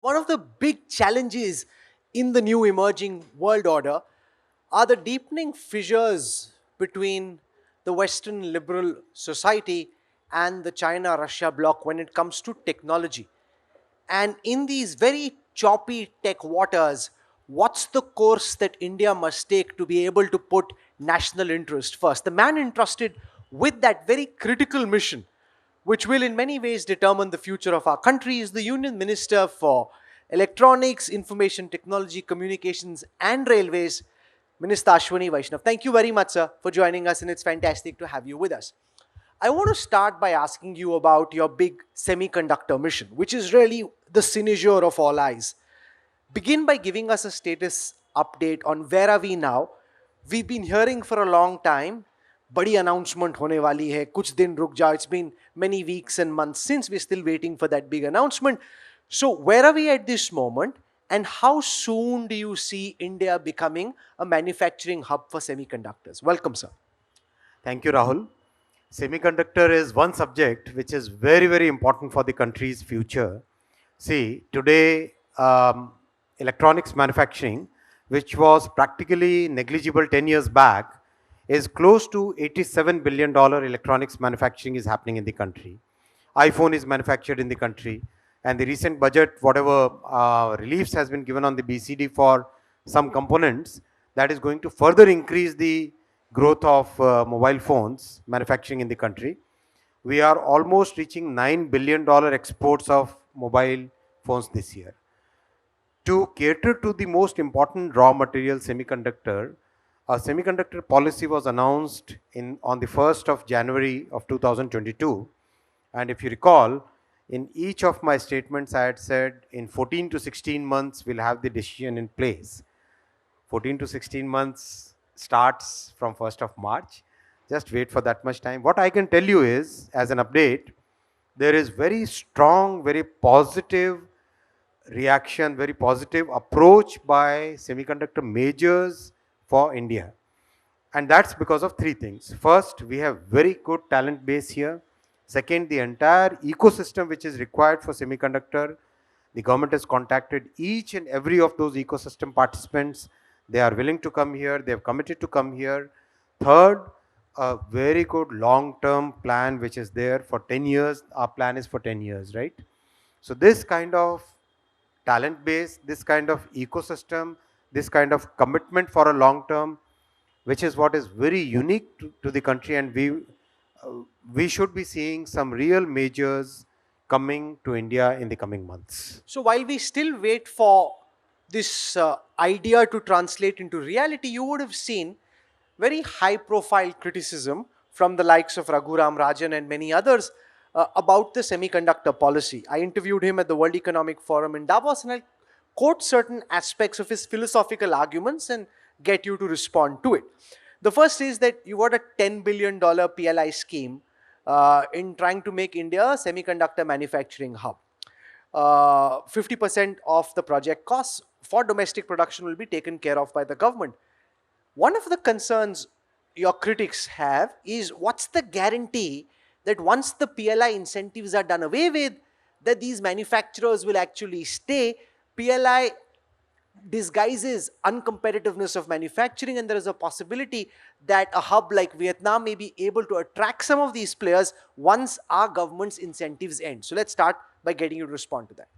One of the big challenges in the new emerging world order are the deepening fissures between the Western liberal society and the China Russia bloc when it comes to technology. And in these very choppy tech waters, what's the course that India must take to be able to put national interest first? The man entrusted with that very critical mission, which will in many ways determine the future of our country, is the Union Minister for Electronics, Information Technology, Communications, and Railways, Minister Ashwini Vaishnav. Thank you very much, sir, for joining us, and it's fantastic to have you with us. I want to start by asking you about your big semiconductor mission, which is really the cynosure of all eyes. Begin by giving us a status update on where are we now. We've been hearing for a long time, बड़ी announcement होने वाली है, कुछ दिन रुक जाओ. It's been many weeks and months since we're still waiting for that big announcement. So where are we at this moment, and how soon do you see India becoming a manufacturing hub for semiconductors? Welcome, sir. Thank you, Rahul. Semiconductor is one subject which is very, very important for the country's future. See, today, electronics manufacturing, which was practically negligible 10 years back, is close to $87 billion electronics manufacturing is happening in the country. iPhone is manufactured in the country. And the recent budget, whatever reliefs has been given on the BCD for some components, that is going to further increase the growth of mobile phones manufacturing in the country. We are almost reaching $9 billion exports of mobile phones this year. To cater to the most important raw material semiconductor, a semiconductor policy was announced on the 1st of January of 2022. And if you recall, in each of my statements, I had said in 14 to 16 months, we'll have the decision in place. 14 to 16 months starts from 1st of March. Just wait for that much time. What I can tell you is, as an update, there is very strong, very positive reaction, very positive approach by semiconductor majors for India. And that's because of three things. First, we have very good talent base here. Second, the entire ecosystem which is required for semiconductor, the government has contacted each and every of those ecosystem participants. They are willing to come here. They have committed to come here. Third, a very good long-term plan which is there for 10 years. Our plan is for 10 years, right? So this kind of talent base, this kind of ecosystem, this kind of commitment for a long term, which is what is very unique to the country, and we should be seeing some real majors coming to India in the coming months. So while we still wait for this idea to translate into reality, you would have seen very high profile criticism from the likes of Raghuram Rajan and many others about the semiconductor policy. I interviewed him at the World Economic Forum in Davos, and I'll quote certain aspects of his philosophical arguments and get you to respond to it. The first is that you got a $10 billion PLI scheme in trying to make India a semiconductor manufacturing hub. 50% of the project costs for domestic production will be taken care of by the government. One of the concerns your critics have is, what's the guarantee that once the PLI incentives are done away with, that these manufacturers will actually stay? PLI disguises uncompetitiveness of manufacturing, and there is a possibility that a hub like Vietnam may be able to attract some of these players once our government's incentives end. So let's start by getting you to respond to that.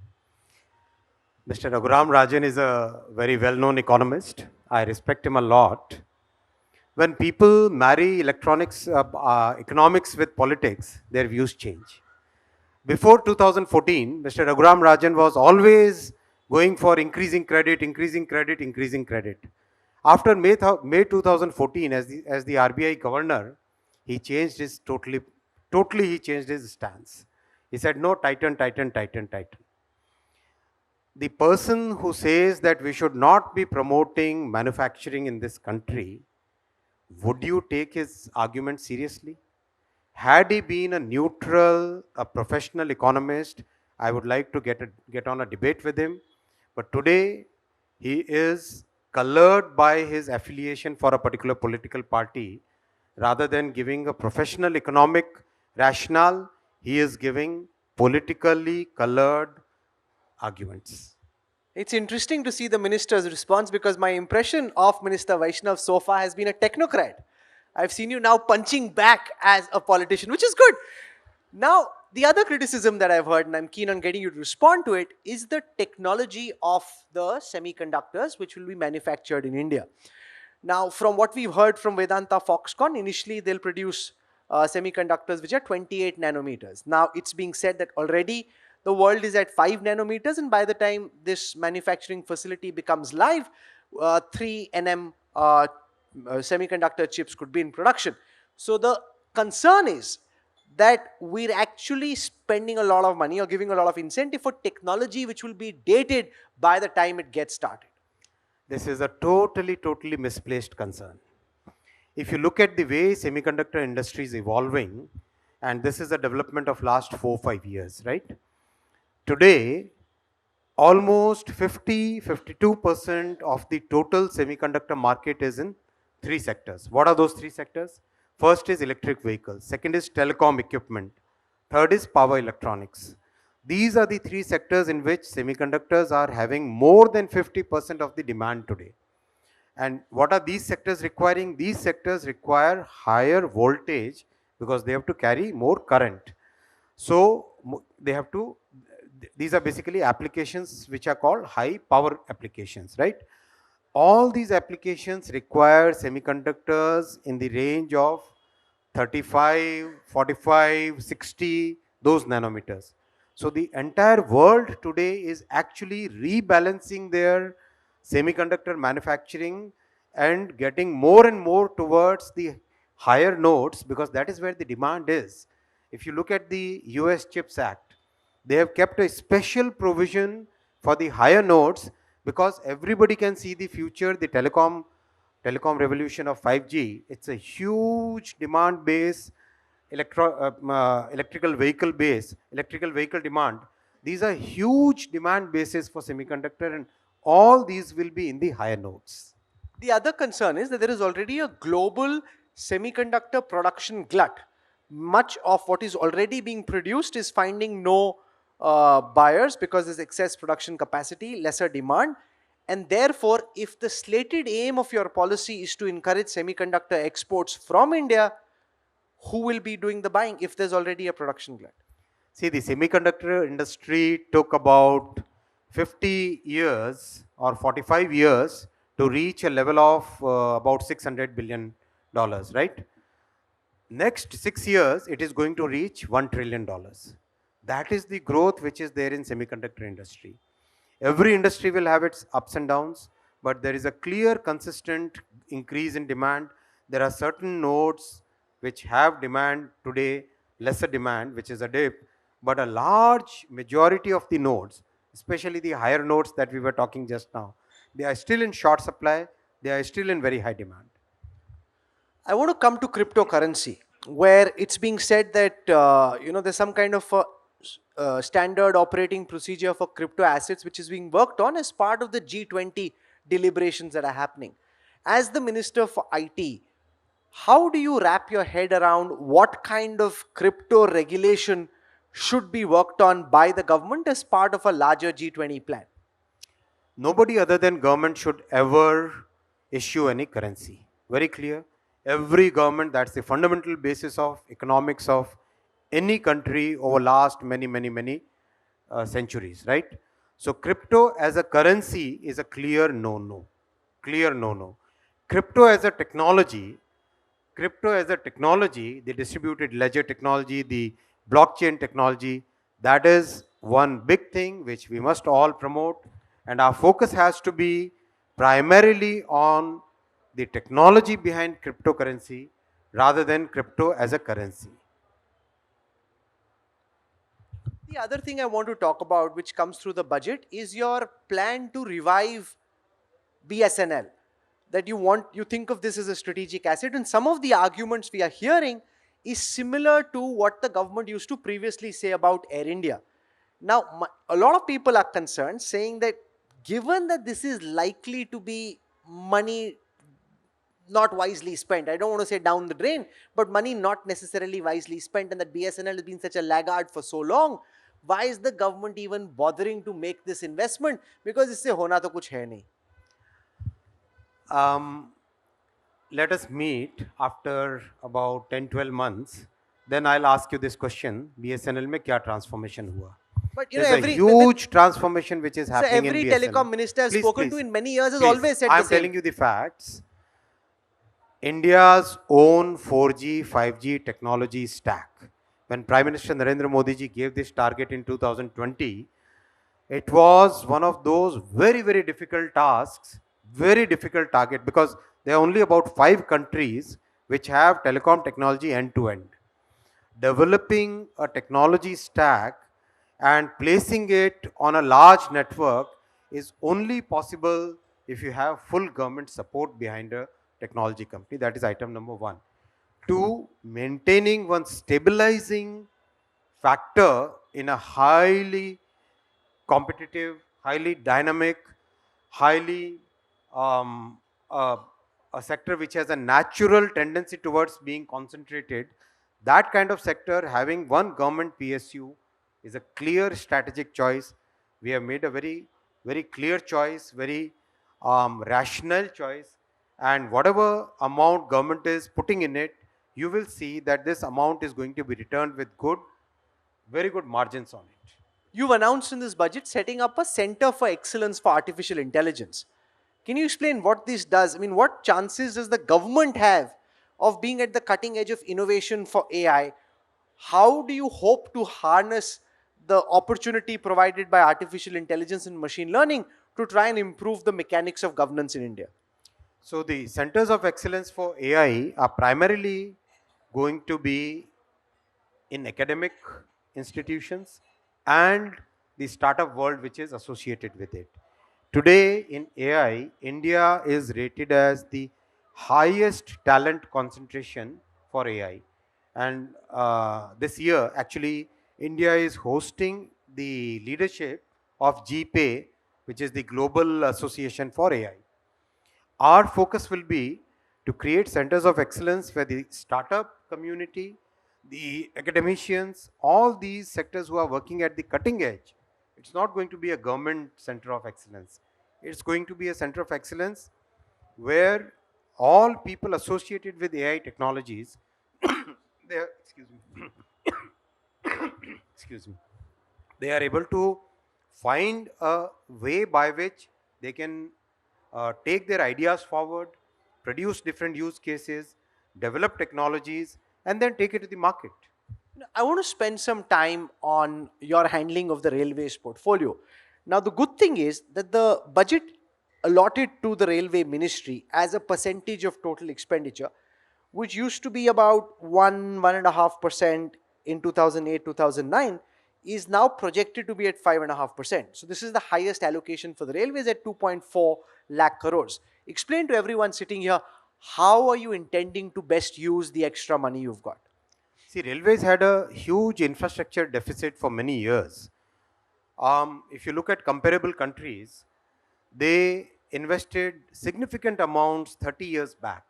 Mr. Raghuram Rajan is a very well-known economist. I respect him a lot. When people marry economics with politics, their views change. Before 2014, Mr. Raghuram Rajan was always going for increasing credit, increasing credit, increasing credit. After May 2014, as the RBI governor, he changed his totally he changed his stance. He said, no, tighten, tighten, tighten, tighten. The person who says that we should not be promoting manufacturing in this country, would you take his argument seriously? Had he been a neutral, a professional economist, I would like to get on a debate with him. But today, he is colored by his affiliation for a particular political party. Rather than giving a professional economic rationale, he is giving politically colored arguments. It's interesting to see the minister's response because my impression of Minister Vaishnav so far has been a technocrat. I've seen you now punching back as a politician, which is good. Now, the other criticism that I've heard, and I'm keen on getting you to respond to it, is the technology of the semiconductors which will be manufactured in India. Now, from what we've heard from Vedanta Foxconn, initially they'll produce semiconductors which are 28 nanometers. Now, it's being said that already the world is at 5 nanometers, and by the time this manufacturing facility becomes live, 3 nm semiconductor chips could be in production. So, the concern is that we're actually spending a lot of money or giving a lot of incentive for technology which will be dated by the time it gets started. This is a totally misplaced concern. If you look at the way semiconductor industry is evolving, and this is a development of last 4-5 years, right? Today, almost 52% of the total semiconductor market is in three sectors. What are those three sectors? First is electric vehicles, second is telecom equipment, third is power electronics. These are the three sectors in which semiconductors are having more than 50% of the demand today. And what are these sectors requiring? These sectors require higher voltage because they have to carry more current. So they have to, these are basically applications which are called high power applications, right? All these applications require semiconductors in the range of 35, 45, 60, those nanometers. So the entire world today is actually rebalancing their semiconductor manufacturing and getting more and more towards the higher nodes because that is where the demand is. If you look at the US CHIPS Act, they have kept a special provision for the higher nodes because everybody can see the future, the telecom revolution of 5G. It's a huge demand base, electrical vehicle demand. These are huge demand bases for semiconductor, and all these will be in the higher nodes. The other concern is that there is already a global semiconductor production glut. Much of what is already being produced is finding no buyers because there's excess production capacity, lesser demand. And therefore, if the slated aim of your policy is to encourage semiconductor exports from India, who will be doing the buying if there's already a production glut? See, the semiconductor industry took about 50 years or 45 years to reach a level of about $600 billion, right? Next 6 years, it is going to reach $1 trillion. That is the growth which is there in semiconductor industry. Every industry will have its ups and downs, but there is a clear, consistent increase in demand. There are certain nodes which have demand today, lesser demand, which is a dip, but a large majority of the nodes, especially the higher nodes that we were talking just now, they are still in short supply, they are still in very high demand. I want to come to cryptocurrency, where it's being said that there's some kind of a standard operating procedure for crypto assets which is being worked on as part of the G20 deliberations that are happening. As the Minister for IT, how do you wrap your head around what kind of crypto regulation should be worked on by the government as part of a larger G20 plan? Nobody other than government should ever issue any currency. Very clear. Every government, that's the fundamental basis of economics of any country over last many centuries, right? So crypto as a currency is a clear no-no. Clear no-no. Crypto as a technology, the distributed ledger technology, the blockchain technology, that is one big thing which we must all promote, and our focus has to be primarily on the technology behind cryptocurrency rather than crypto as a currency. The other thing I want to talk about, which comes through the budget, is your plan to revive BSNL. That you think of this as a strategic asset, and some of the arguments we are hearing is similar to what the government used to previously say about Air India. Now, a lot of people are concerned, saying that given that this is likely to be money not wisely spent, I don't want to say down the drain, but money not necessarily wisely spent, and that BSNL has been such a laggard for so long, why is the government even bothering to make this investment? Because इससे होना तो कुछ है नहीं. Um, let us meet after about 10-12 months. Then I'll ask you this question: BSNL में क्या transformation हुआ? But you know, There's a every huge transformation which is so happening in every BSNL. telecom minister I've Please, spoken please, to in many years has please. always said the I'm same. telling you the facts. India's own 4G, 5G technology stack. When Prime Minister Narendra Modi ji gave this target in 2020, it was one of those very, very difficult tasks, very difficult target, because there are only about 5 countries which have telecom technology end to end. Developing a technology stack and placing it on a large network is only possible if you have full government support behind a technology company. That is item number one. Two, maintaining one stabilizing factor in a highly competitive, highly dynamic, highly um, uh, a sector which has a natural tendency towards being concentrated. That kind of sector, having one government PSU, is a clear strategic choice. We have made a very, very clear choice, very rational choice, and whatever amount government is putting in it, you will see that this amount is going to be returned with good, very good margins on it. You've announced in this budget setting up a Center for Excellence for Artificial Intelligence. Can you explain what this does? I mean, what chances does the government have of being at the cutting edge of innovation for AI? How do you hope to harness the opportunity provided by artificial intelligence and machine learning to try and improve the mechanics of governance in India? So the centers of excellence for AI are primarily going to be in academic institutions and the startup world which is associated with it. Today in AI, India is rated as the highest talent concentration for AI. And this year, actually, India is hosting the leadership of GPay, which is the Global Association for AI. Our focus will be to create centers of excellence where the startup community, the academicians, all these sectors who are working at the cutting edge. It's not going to be a government center of excellence. It's going to be a center of excellence where all people associated with AI technologies, they are, excuse me, they are able to find a way by which they can take their ideas forward, produce different use cases, develop technologies, and then take it to the market. I want to spend some time on your handling of the railways portfolio. Now, the good thing is that the budget allotted to the railway ministry as a percentage of total expenditure, which used to be about 1.5% in 2008 2009, is now projected to be at 5.5%. So, this is the highest allocation for the railways at 2.4 lakh crores. Explain to everyone sitting here, how are you intending to best use the extra money you've got? See, railways had a huge infrastructure deficit for many years. If you look at comparable countries, they invested significant amounts 30 years back.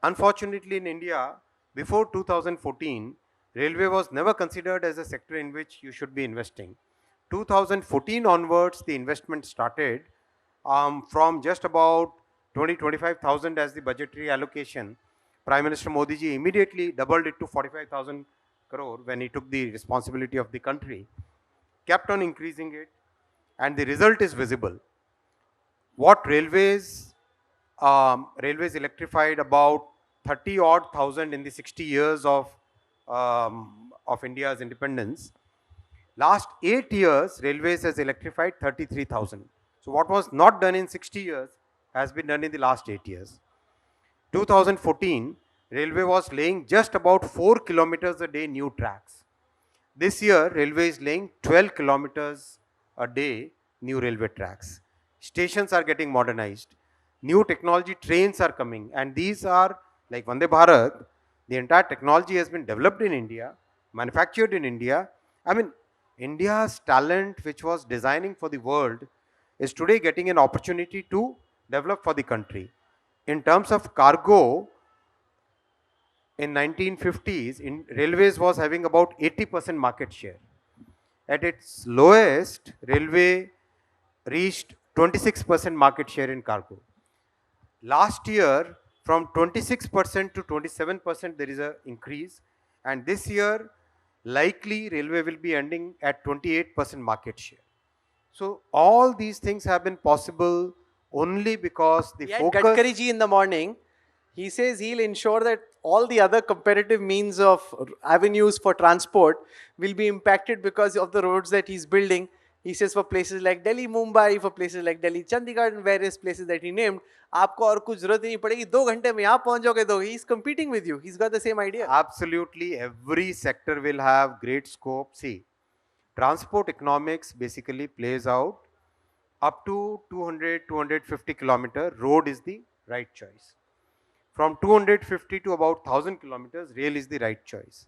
Unfortunately, in India, before 2014, railway was never considered as a sector in which you should be investing. 2014 onwards, the investment started from just about 20-25,000 as the budgetary allocation. Prime Minister Modi ji immediately doubled it to 45,000 crore when he took the responsibility of the country, kept on increasing it, and the result is visible. What railways electrified about 30 odd thousand in the 60 years of India's independence. Last 8 years, railways has electrified 33,000. So what was not done in 60 years has been done in the last 8 years. 2014, railway was laying just about 4 kilometers a day new tracks. This year, railway is laying 12 kilometers a day new railway tracks. Stations are getting modernized. New technology trains are coming, and these are like Vande Bharat. The entire technology has been developed in India, manufactured in India. I mean, India's talent, which was designing for the world, is today getting an opportunity to develop for the country. In terms of cargo, in 1950s, in railways was having about 80% market share. At its lowest, railway reached 26% market share in cargo. Last year, from 26% to 27%, there is an increase. And this year, likely railway will be ending at 28% market share. So all these things have been possible only because the We had focus. Gadkari ji in the morning. He says he'll ensure that all the other competitive means of avenues for transport will be impacted because of the roads that he's building. He says for places like Delhi, Mumbai, for places like Delhi, Chandigarh, and various places that he named, आपको और कुछ जरूरत ही नहीं पड़ेगी 2 घंटे में यहाँ पहुंच जाओगे तो he's competing with you. He's got the same idea. Absolutely, every sector will have great scope. See, transport economics basically plays out up to 200, 250 kilometer, road is the right choice. From 250 to about 1000 kilometers, rail is the right choice.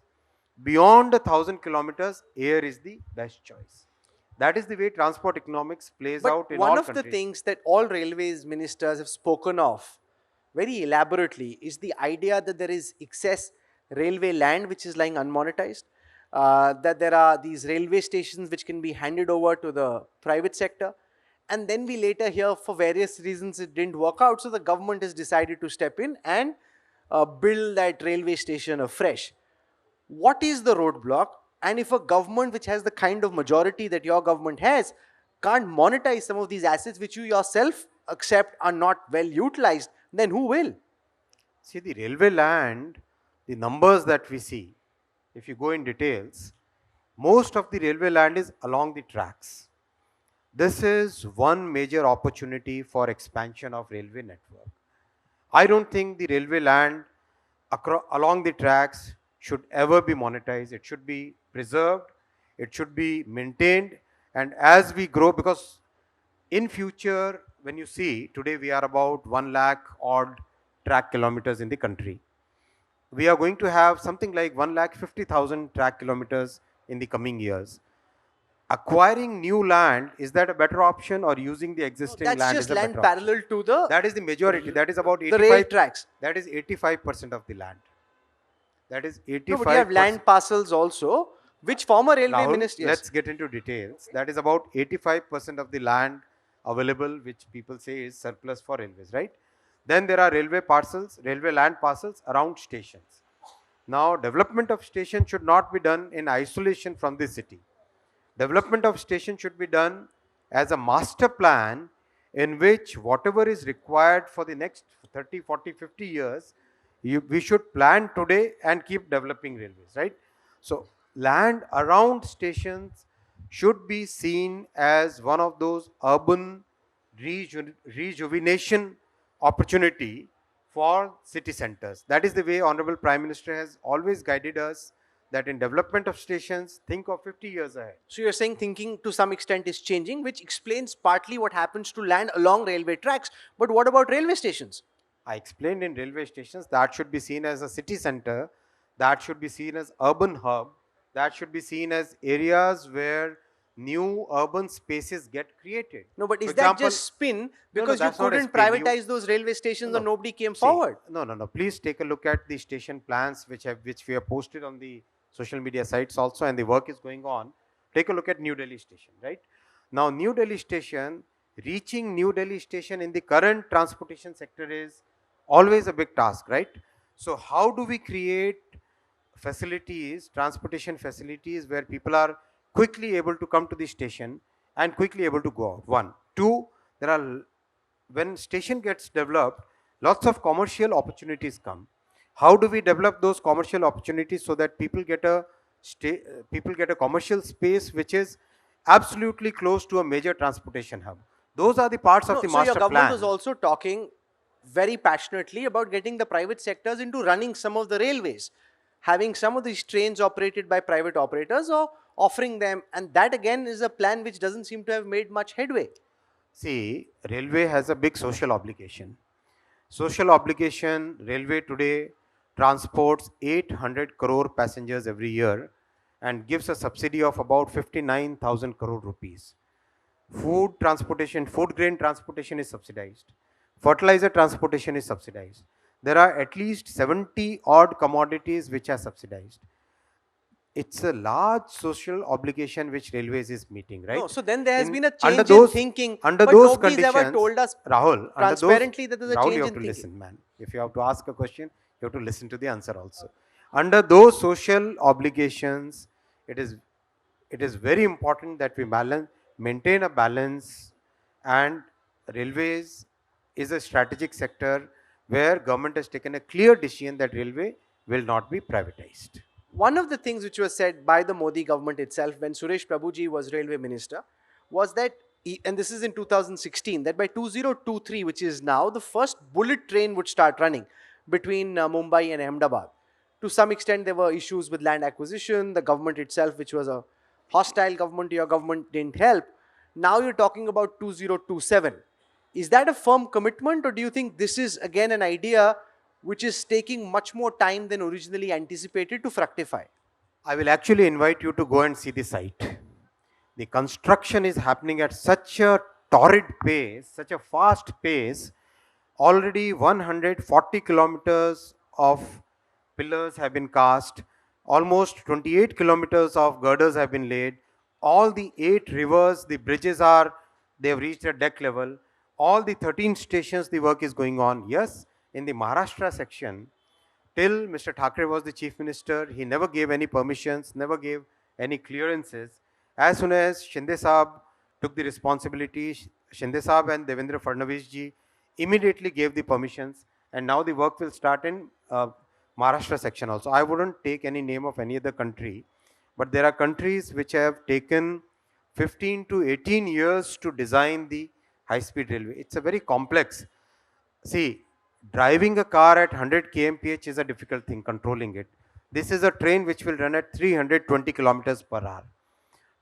Beyond 1000 kilometers, air is the best choice. That is the way transport economics plays But out in one all of countries. the things that all railways ministers have spoken of very elaborately is the idea that there is excess railway land which is lying unmonetized, that there are these railway stations which can be handed over to the private sector. And then we later hear for various reasons it didn't work out, so the government has decided to step in and build that railway station afresh. What is the roadblock? And if a government which has the kind of majority that your government has can't monetize some of these assets which you yourself accept are not well utilized, then who will? See, the railway land, the numbers that we see, if you go in details, most of the railway land is along the tracks. This is one major opportunity for expansion of railway network. I don't think the railway land along the tracks should ever be monetized. It should be preserved, it should be maintained, and as we grow, because in future, when you see today we are about 1 lakh odd track kilometers in the country. We are going to have something like 1,50,000 track kilometers in the coming years. Acquiring new land, is that a better option, or using the existing That's land just is a land better option? parallel to the That is the majority. That is about the 85. rail tracks. That is 85% of the land. That is 85%. No, but you have land parcels also, which former railway Rahul, minister. Yes. let's get into details. That is about 85% of the land available, which people say is surplus for railways, right? Then there are railway parcels, railway land parcels around stations. Now, development of station should not be done in isolation from the city. Development of station should be done as a master plan in which whatever is required for the next 30, 40, 50 years, we should plan today and keep developing railways, right? So, land around stations should be seen as one of those urban rejuvenation opportunity for city centers. That is the way Honorable Prime Minister has always guided us, that in development of stations, think of 50 years ahead. So you're saying thinking to some extent is changing, which explains partly what happens to land along railway tracks. But what about railway stations? I explained in railway stations that should be seen as a city center, that should be seen as urban hub, that should be seen as areas where new urban spaces get created. No, but is For that example, just spin because you that's not a couldn't spin. privatize those railway stations No, or no. nobody came See, forward? No. Please take a look at the station plans which we have posted on the social media sites also, and the work is going on. Take a look at New Delhi station, right? Now, New Delhi station, reaching New Delhi station in the current transportation sector is always a big task, right? So, how do we create facilities, transportation facilities, where people are quickly able to come to the station and quickly able to go out? One. Two, there are, when station gets developed, lots of commercial opportunities come. How do we develop those commercial opportunities so that people get a commercial space which is absolutely close to a major transportation hub? Those are the parts of the So your master government plan. was also talking very passionately about getting the private sectors into running some of the railways, having some of these trains operated by private operators or offering them. And that again is a plan which doesn't seem to have made much headway. See, railway has a big social obligation. Social obligation, railway today transports 800 crore passengers every year and gives a subsidy of about 59,000 crore rupees. Food transportation, food grain transportation is subsidized. Fertilizer transportation is subsidized. There are at least 70 odd commodities which are subsidized. it's a large social obligation which railways is meeting, right? No, so then there has In been a under change in those thinking, under but those nobody's ever conditions, told us Rahul, under those transparently that there's a Rahul, you change have in to thinking. listen, man. If you have to ask a question, you have to listen to the answer also. Under those social obligations, it is it is very important that we maintain a balance, and railways is a strategic sector where government has taken a clear decision that railway will not be privatized. One of the things which was said by the Modi government itself when Suresh Prabhuji was railway minister was that, and this is in 2016, that by 2023, which is now, the first bullet train would start running between Mumbai and Ahmedabad. To some extent, there were issues with land acquisition, the government itself, which was a hostile government to your government, didn't help. Now you're talking about 2027. Is that a firm commitment, or do you think this is again an idea which is taking much more time than originally anticipated to fructify? I will actually invite you to go and see the site. The construction is happening at such a torrid pace, such a fast pace. Already 140 kilometers of pillars have been cast, almost 28 kilometers of girders have been laid. All the 8 rivers, the bridges are, they have reached a deck level. All the 13 stations, the work is going on. Yes, in the Maharashtra section, till Mr. Thackeray was the chief minister, he never gave any permissions, never gave any clearances. As soon as Shinde Saab took the responsibility, Shinde Saab and Devendra Fadnavis ji immediately gave the permissions, and now the work will start in Maharashtra section also. I wouldn't take any name of any other country, but there are countries which have taken 15 to 18 years to design the high speed railway. It's a very complex. See, driving a car at 100 kmph is a difficult thing, controlling it. This is a train which will run at 320 kilometers per hour.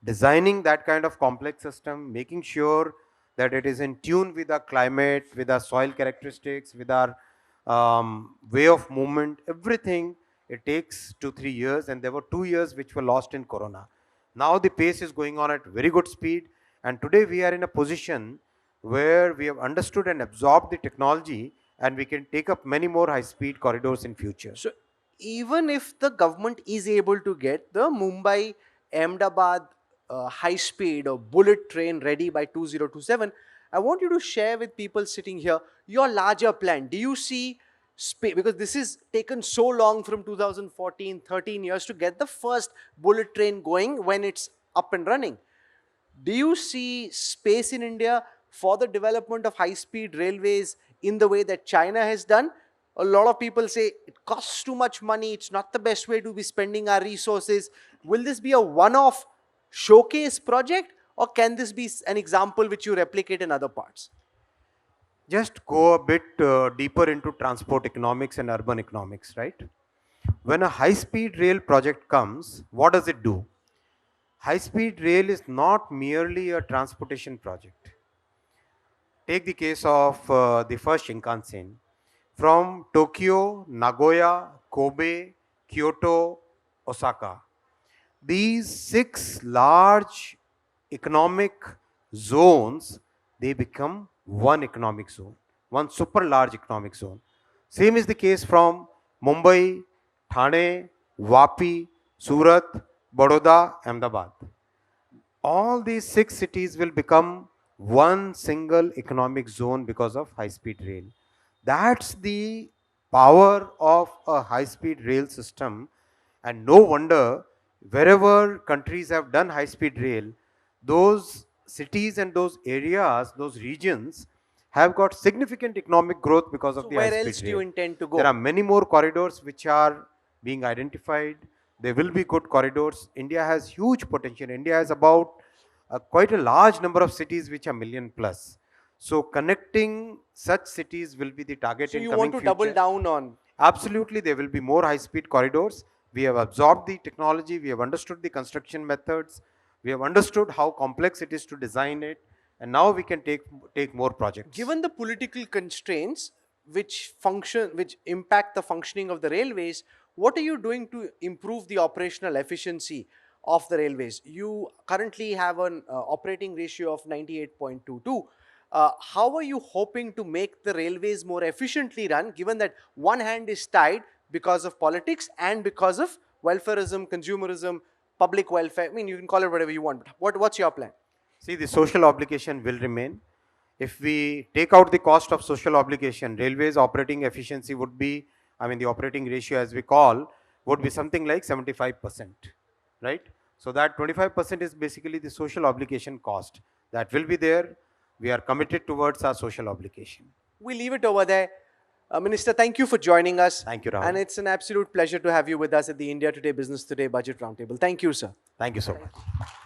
Designing that kind of complex system, making sure that it is in tune with our climate, with our soil characteristics, with our way of movement, everything, it takes 2 3 years, and there were 2 years which were lost in Corona. Now the pace is going on at very good speed, and today we are in a position where we have understood and absorbed the technology, and we can take up many more high speed corridors in future. So, even if the government is able to get the Mumbai Ahmedabad high speed or bullet train ready by 2027, I want you to share with people sitting here your larger plan. Do you see space? Because this is taken so long from 2014, 13 years to get the first bullet train going when it's up and running. Do you see space in India for the development of high speed railways in the way that China has done? A lot of people say it costs too much money, it's not the best way to be spending our resources. Will this be a one off showcase project, or can this be an example which you replicate in other parts? Just go a bit deeper into transport economics and urban economics, right? When a high speed rail project comes, what does it do? High speed rail is not merely a transportation project. Take the case of the first Shinkansen. From Tokyo, Nagoya, Kobe, Kyoto, Osaka. These 6 large economic zones, they become one economic zone, one super large economic zone. Same is the case from Mumbai, Thane, Vapi, Surat, Baroda, Ahmedabad. All these 6 cities will become one single economic zone because of high speed rail. That's the power of a high speed rail system, and no wonder wherever countries have done high speed rail, those cities and those areas, those regions have got significant economic growth because So, of the high where speed else do you rail. intend to There are go? many more corridors which are being identified. There will be good corridors. India has huge potential. India has about quite a large number of cities which are million plus. So connecting such cities will be the target So, in you want coming to double future. down on. Absolutely, there will be more high speed corridors. We have absorbed the technology, we have understood the construction methods, we have understood how complex it is to design it, and now we can take more projects. Given the political constraints which impact the functioning of the railways, what are you doing to improve the operational efficiency of the railways? You currently have an operating ratio of 98.22. How are you hoping to make the railways more efficiently run, given that one hand is tied because of politics and because of welfareism, consumerism, public welfare. I mean, you can call it whatever you want. But what's your plan? See, the social obligation will remain. If we take out the cost of social obligation, railways operating efficiency would be, I mean, the operating ratio as we call, would be something like 75%, right? So that 25% is basically the social obligation cost that will be there. We are committed towards our social obligation. We leave it over there. Minister, thank you for joining us. Thank you, Rahul. And it's an absolute pleasure to have you with us at the India Today Business Today Budget Roundtable. Thank you, sir. Thank you so much.